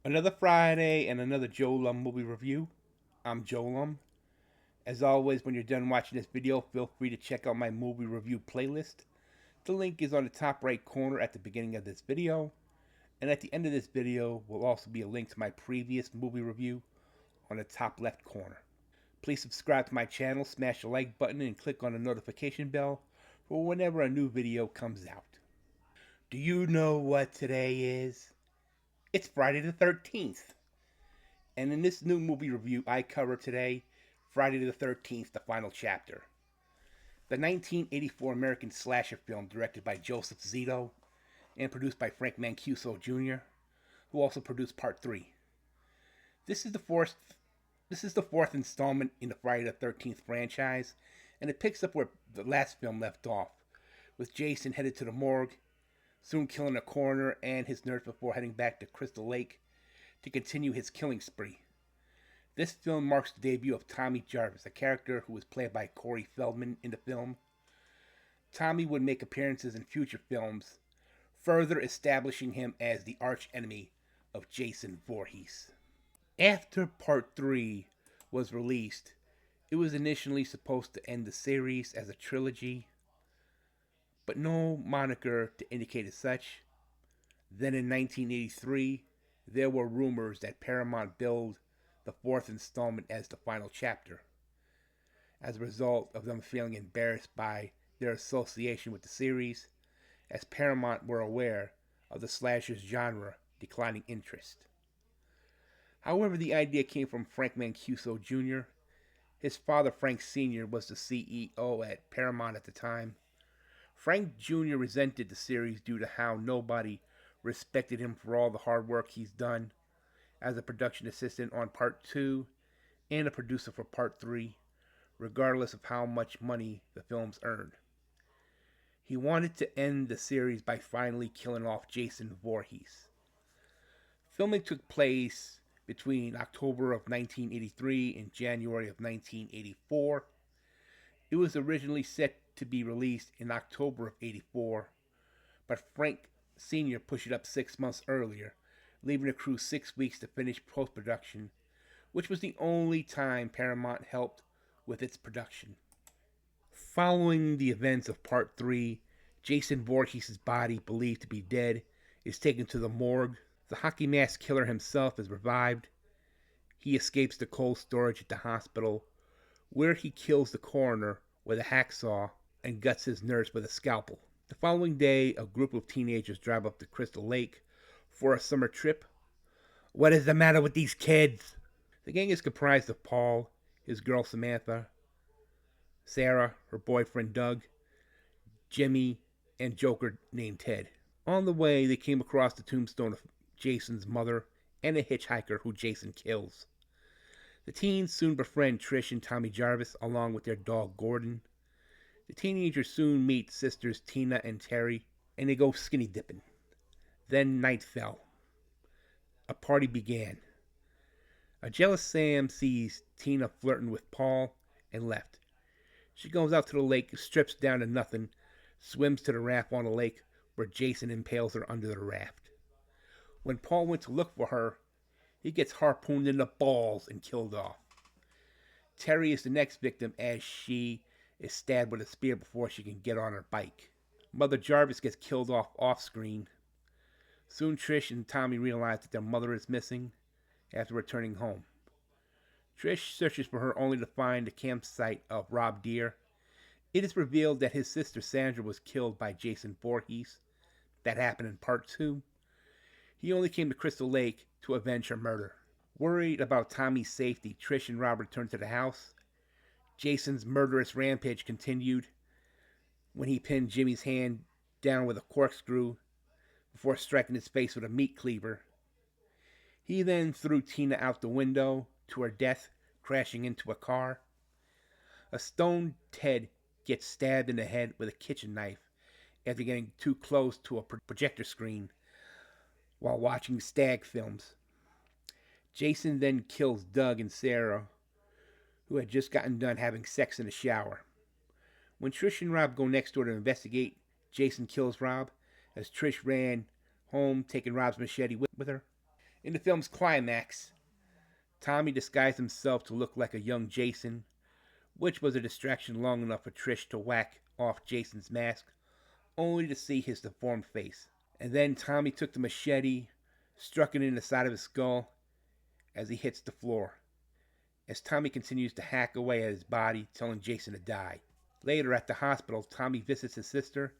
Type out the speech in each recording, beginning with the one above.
Another Friday and another JoeLumb movie review. I'm JoeLumb. As always, when you're done watching this video, feel free to check out my movie review playlist. The link is on the top right corner at the beginning of this video, and at the end of this video will also be a link to my previous movie review on the top left corner. Please subscribe to my channel, smash the like button, and click on the notification bell for whenever a new video comes out. Do you know what today is? It's Friday the 13th. And in this new movie review, I cover today Friday the 13th, the final chapter. The 1984 American slasher film directed by Joseph Zito and produced by Frank Mancuso Jr., who also produced Part 3. This is the fourth installment in the Friday the 13th franchise, and it picks up where the last film left off, with Jason headed to the morgue, soon killing a coroner and his nurse before heading back to Crystal Lake to continue his killing spree. This film marks the debut of Tommy Jarvis, a character who was played by Corey Feldman in the film. Tommy would make appearances in future films, further establishing him as the archenemy of Jason Voorhees. After Part 3 was released, it was initially supposed to end the series as a trilogy, but no moniker to indicate as such. Then in 1983, there were rumors that Paramount billed the fourth installment as the final chapter, as a result of them feeling embarrassed by their association with the series, as Paramount were aware of the slasher's genre declining interest. However, the idea came from Frank Mancuso Jr. His father, Frank Sr., was the CEO at Paramount at the time. Frank Jr. resented the series due to how nobody respected him for all the hard work he's done as a production assistant on Part 2 and a producer for Part 3, regardless of how much money the films earned. He wanted to end the series by finally killing off Jason Voorhees. Filming took place between October of 1983 and January of 1984. It was originally set to be released in October of '84, but Frank Sr. pushed it up 6 months earlier, leaving the crew 6 weeks to finish post-production, which was the only time Paramount helped with its production. Following the events of Part 3, Jason Voorhees' body, believed to be dead, is taken to the morgue. The hockey mask killer himself is revived. He escapes to cold storage at the hospital, where he kills the coroner with a hacksaw and guts his nurse with a scalpel. The following day, a group of teenagers drive up to Crystal Lake for a summer trip. What is the matter with these kids? The gang is comprised of Paul, his girl Samantha, Sarah, her boyfriend Doug, Jimmy, and Joker named Ted. On the way, they came across the tombstone of Jason's mother and a hitchhiker who Jason kills. The teens soon befriend Trish and Tommy Jarvis along with their dog Gordon. The teenagers soon meet sisters Tina and Terry, and they go skinny dipping. Then night fell. A party began. A jealous Sam sees Tina flirting with Paul and left. She goes out to the lake, strips down to nothing, swims to the raft on the lake where Jason impales her under the raft. When Paul went to look for her, he gets harpooned in the balls and killed off. Terry is the next victim as she is stabbed with a spear before she can get on her bike. Mother Jarvis gets killed off screen. Soon Trish and Tommy realize that their mother is missing after returning home. Trish searches for her only to find the campsite of Rob Deere. It is revealed that his sister Sandra was killed by Jason Voorhees. That happened in Part 2. He only came to Crystal Lake to avenge her murder. Worried about Tommy's safety, Trish and Rob returned to the house. Jason's murderous rampage continued when he pinned Jimmy's hand down with a corkscrew before striking his face with a meat cleaver. He then threw Tina out the window to her death, crashing into a car. A stoned Ted gets stabbed in the head with a kitchen knife after getting too close to a projector screen while watching stag films. Jason then kills Doug and Sarah, who had just gotten done having sex in the shower. When Trish and Rob go next door to investigate, Jason kills Rob as Trish ran home, taking Rob's machete with her. In the film's climax, Tommy disguised himself to look like a young Jason, which was a distraction long enough for Trish to whack off Jason's mask, only to see his deformed face. And then Tommy took the machete, struck it in the side of his skull as he hits the floor, as Tommy continues to hack away at his body, telling Jason to die. Later at the hospital, Tommy visits his sister,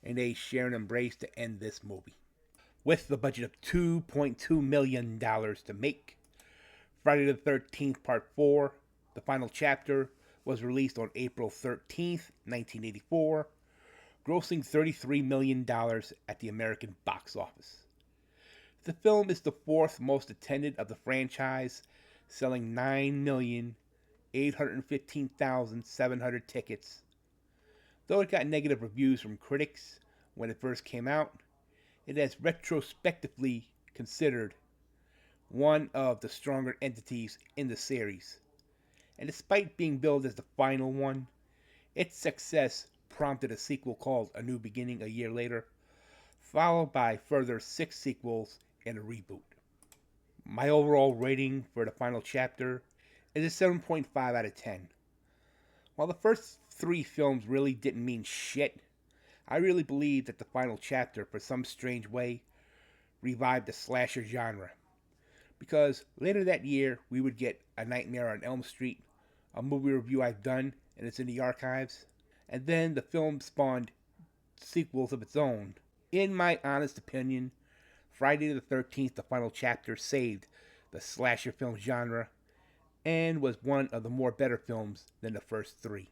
and they share an embrace to end this movie. With the budget of $2.2 million to make, Friday the 13th Part 4, the final chapter, was released on April 13th, 1984, grossing $33 million at the American box office. The film is the fourth most attended of the franchise, selling 9,815,700 tickets. Though it got negative reviews from critics when it first came out, it has retrospectively considered one of the stronger entities in the series. And despite being billed as the final one, its success prompted a sequel called A New Beginning a year later, followed by further 6 sequels and a reboot. My overall rating for the final chapter is a 7.5 out of 10. While the first 3 films really didn't mean shit, I really believe that the final chapter, for some strange way, revived the slasher genre. Because later that year, we would get A Nightmare on Elm Street, a movie review I've done, and it's in the archives. And then the film spawned sequels of its own. In my honest opinion, Friday the 13th, the final chapter, saved the slasher film genre and was one of the more better films than the first 3.